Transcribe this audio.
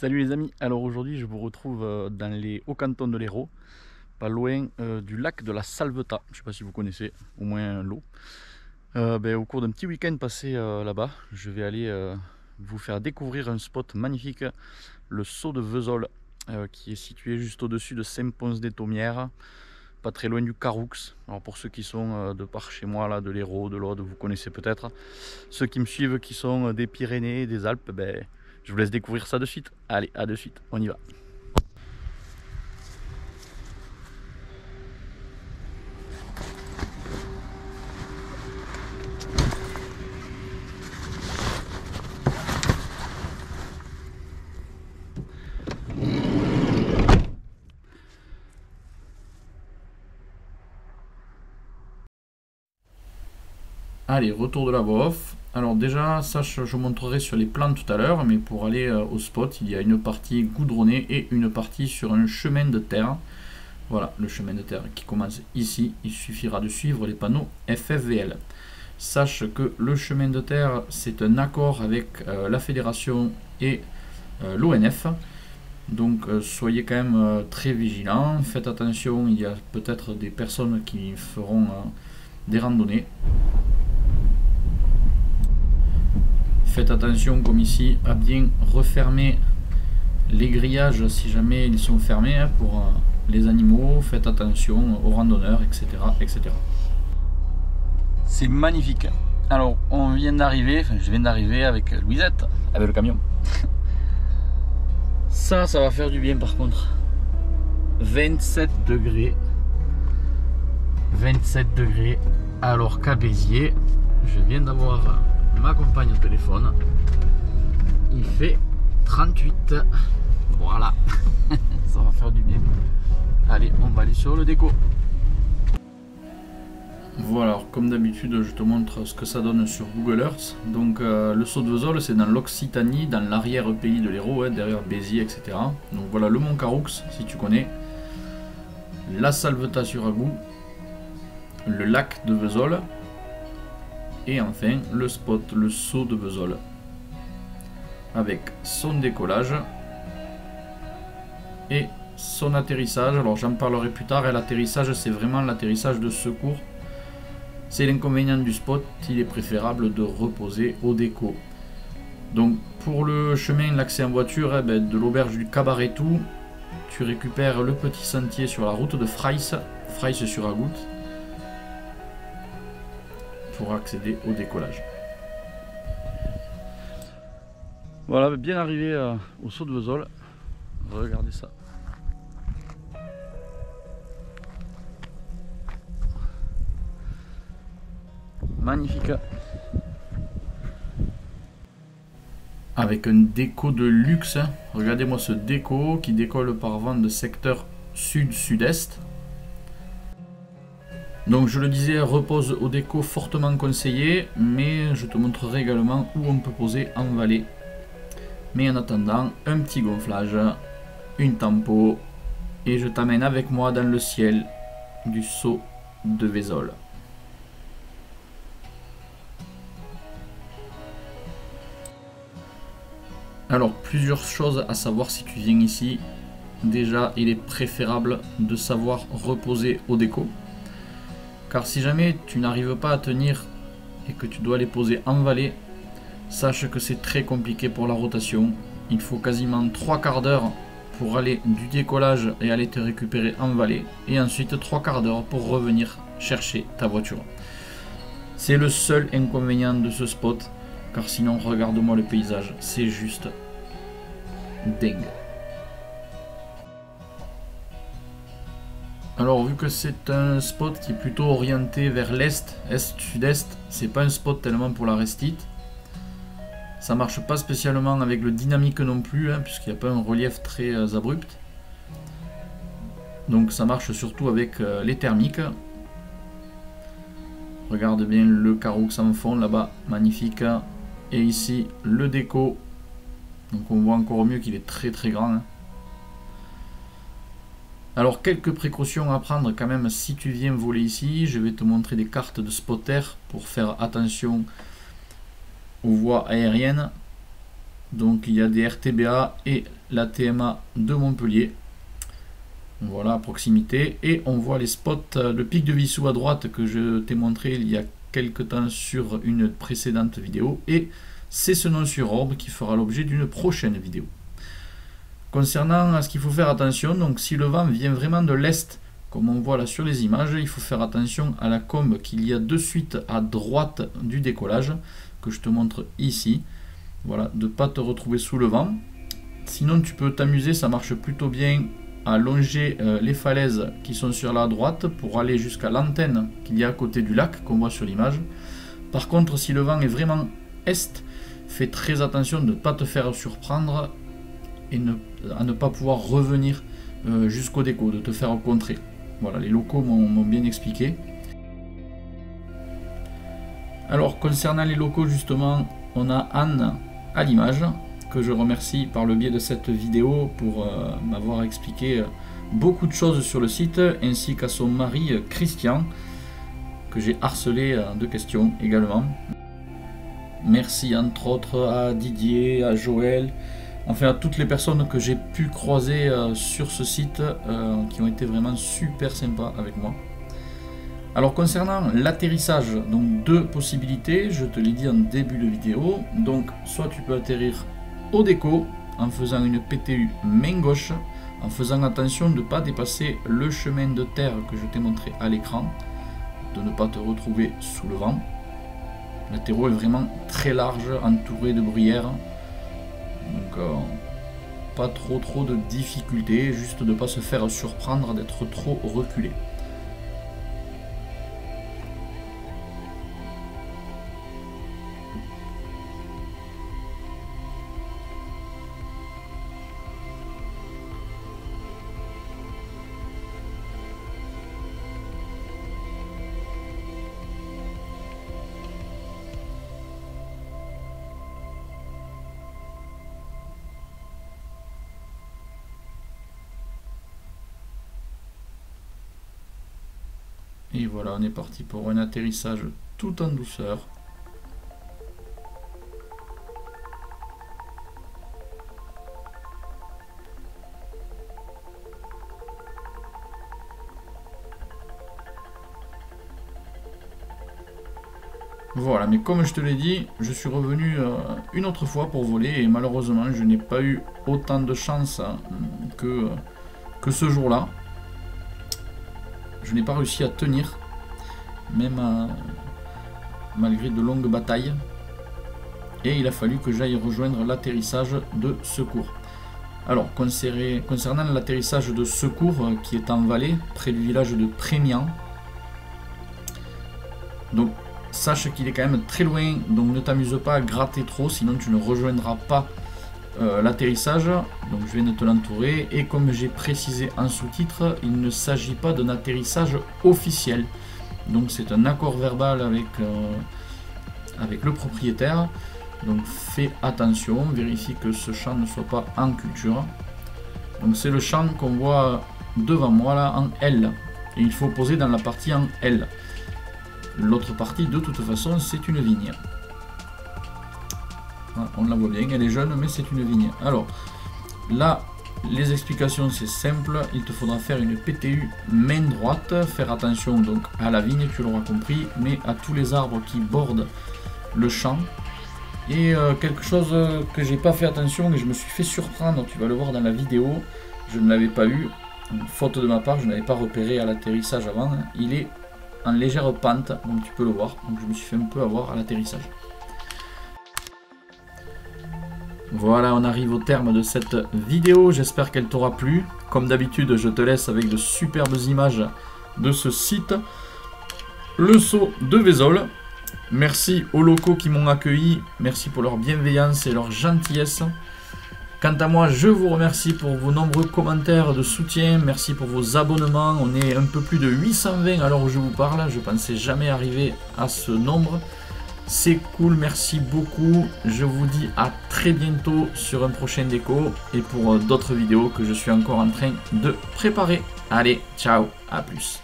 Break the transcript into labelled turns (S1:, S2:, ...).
S1: Salut les amis, alors aujourd'hui je vous retrouve dans les hauts cantons de l'Hérault, pas loin du lac de la Salvetat, je ne sais pas si vous connaissez, au moins l'eau. Au cours d'un petit week-end passé là-bas, je vais aller vous faire découvrir un spot magnifique, le Saut de Vesoul, qui est situé juste au-dessus de Saint-Pons-des-Thomières, pas très loin du Caroux. Alors pour ceux qui sont de par chez moi, là, de l'Hérault, de l'Aude, vous connaissez peut-être. Ceux qui me suivent qui sont des Pyrénées, des Alpes, je vous laisse découvrir ça de suite. Allez, à de suite, on y va. Allez, retour de la voix off. Alors déjà, ça je montrerai sur les plans tout à l'heure, mais pour aller au spot, il y a une partie goudronnée et une partie sur un chemin de terre. Voilà, le chemin de terre qui commence ici. Il suffira de suivre les panneaux FFVL. Sache que le chemin de terre, c'est un accord avec la fédération et l'ONF. Donc soyez quand même très vigilants. Faites attention, il y a peut-être des personnes qui feront des randonnées. Faites attention, comme ici, à bien refermer les grillages si jamais ils sont fermés pour les animaux. Faites attention aux randonneurs, etc. etc. C'est magnifique. Alors, on vient d'arriver, enfin, je viens d'arriver avec Louisette, avec le camion. Ça va faire du bien par contre. 27 degrés. 27 degrés. Alors qu'à Béziers, je viens d'avoir ma compagne au téléphone, il fait 38. Voilà. Ça va faire du bien. Allez, on va aller sur le déco. Voilà, alors, comme d'habitude, je te montre ce que ça donne sur Google Earth. Donc le Saut de Vesoul, c'est dans l'Occitanie, dans l'arrière-pays de l'Hérault, derrière Béziers, etc. Donc voilà le mont Caroux, si tu connais, la Salvetat sur Agou, le lac de Vesoul, et enfin le spot, le Saut de Vesoul, avec son décollage et son atterrissage. Alors j'en parlerai plus tard, et l'atterrissage, c'est vraiment l'atterrissage de secours. C'est l'inconvénient du spot, il est préférable de reposer au déco. Donc pour le chemin, l'accès en voiture, de l'auberge du Cabaretou, tu récupères le petit sentier sur la route de Fraisse sur Agout, pour accéder au décollage. Voilà, bien arrivé au Saut de Vesoul. Regardez ça. Magnifique. Avec un déco de luxe. Regardez-moi ce déco qui décolle par vent de secteur sud-sud-est. Donc je le disais, repose au déco fortement conseillé, mais je te montrerai également où on peut poser en vallée. Mais en attendant, un petit gonflage, une tempo, et je t'amène avec moi dans le ciel du Saut de Vesoul. Alors, plusieurs choses à savoir si tu viens ici. Déjà, il est préférable de savoir reposer au déco. Car si jamais tu n'arrives pas à tenir et que tu dois les poser en vallée, sache que c'est très compliqué pour la rotation. Il faut quasiment 3/4 d'heure pour aller du décollage et aller te récupérer en vallée. Et ensuite 3/4 d'heure pour revenir chercher ta voiture. C'est le seul inconvénient de ce spot. Car sinon, regarde-moi le paysage. C'est juste dingue. Alors vu que c'est un spot qui est plutôt orienté vers l'est, est-sud-est, c'est pas un spot tellement pour la restite. Ça marche pas spécialement avec le dynamique non plus, puisqu'il n'y a pas un relief très abrupt. Donc ça marche surtout avec les thermiques. Regarde bien le Caroux en fond là-bas, magnifique. Et ici le déco. Donc on voit encore mieux qu'il est très très grand. Alors quelques précautions à prendre quand même si tu viens voler ici. Je vais te montrer des cartes de spotter pour faire attention aux voies aériennes. Donc il y a des RTBA et la TMA de Montpellier. Voilà, à proximité. Et on voit les spots, le pic de Vissou à droite que je t'ai montré il y a quelques temps sur une précédente vidéo. Et c'est ce Nons-sur-Orbe qui fera l'objet d'une prochaine vidéo. Concernant ce qu'il faut faire attention, donc si le vent vient vraiment de l'est, comme on voit là sur les images, il faut faire attention à la combe qu'il y a de suite à droite du décollage, que je te montre ici. Voilà, de ne pas te retrouver sous le vent. Sinon tu peux t'amuser, ça marche plutôt bien, à longer les falaises qui sont sur la droite pour aller jusqu'à l'antenne qu'il y a à côté du lac qu'on voit sur l'image. Par contre, si le vent est vraiment est, fais très attention de ne pas te faire surprendre et à ne pas pouvoir revenir jusqu'au déco, de te faire contrer. Voilà, les locaux m'ont bien expliqué. Alors concernant les locaux justement, on a Anne à l'image, que je remercie par le biais de cette vidéo pour m'avoir expliqué beaucoup de choses sur le site, ainsi qu'à son mari Christian, que j'ai harcelé de questions également. Merci entre autres à Didier, à Joël, enfin à toutes les personnes que j'ai pu croiser sur ce site, qui ont été vraiment super sympas avec moi. Alors concernant l'atterrissage, donc deux possibilités, je te l'ai dit en début de vidéo. Donc soit tu peux atterrir au déco en faisant une PTU main gauche, en faisant attention de ne pas dépasser le chemin de terre que je t'ai montré à l'écran, de ne pas te retrouver sous le vent. Le terreau est vraiment très large, entouré de bruyères, donc pas trop de difficultés, juste de ne pas se faire surprendre d'être trop reculé. Et voilà, on est parti pour un atterrissage tout en douceur. Voilà, mais comme je te l'ai dit, je suis revenu une autre fois pour voler et malheureusement je n'ai pas eu autant de chance que ce jour-là. Je n'ai pas réussi à tenir, même malgré de longues batailles. Et il a fallu que j'aille rejoindre l'atterrissage de secours. Alors, concernant l'atterrissage de secours qui est en vallée, près du village de Prémian, donc sache qu'il est quand même très loin, donc ne t'amuse pas à gratter trop, sinon tu ne rejoindras pas l'atterrissage. Donc je viens de te l'entourer, et comme j'ai précisé en sous-titre, il ne s'agit pas d'un atterrissage officiel, donc c'est un accord verbal avec le propriétaire. Donc fais attention, vérifie que ce champ ne soit pas en culture. Donc c'est le champ qu'on voit devant moi là en L, et il faut poser dans la partie en L. L'autre partie de toute façon c'est une vigne. On la voit bien, elle est jeune mais c'est une vigne. Alors là les explications c'est simple, il te faudra faire une PTU main droite, faire attention donc à la vigne, tu l'auras compris, mais à tous les arbres qui bordent le champ. Et quelque chose que j'ai pas fait attention, mais je me suis fait surprendre, tu vas le voir dans la vidéo, je ne l'avais pas eu, une faute de ma part, je n'avais pas repéré à l'atterrissage avant, il est en légère pente, donc tu peux le voir, donc je me suis fait un peu avoir à l'atterrissage. Voilà, on arrive au terme de cette vidéo, j'espère qu'elle t'aura plu. Comme d'habitude, je te laisse avec de superbes images de ce site, le saut de Vézol. Merci aux locaux qui m'ont accueilli, merci pour leur bienveillance et leur gentillesse. Quant à moi, je vous remercie pour vos nombreux commentaires de soutien, merci pour vos abonnements. On est un peu plus de 820 à l'heure où je vous parle, je pensais jamais arriver à ce nombre. C'est cool, merci beaucoup. Je vous dis à très bientôt sur un prochain déco et pour d'autres vidéos que je suis encore en train de préparer. Allez, ciao, à plus.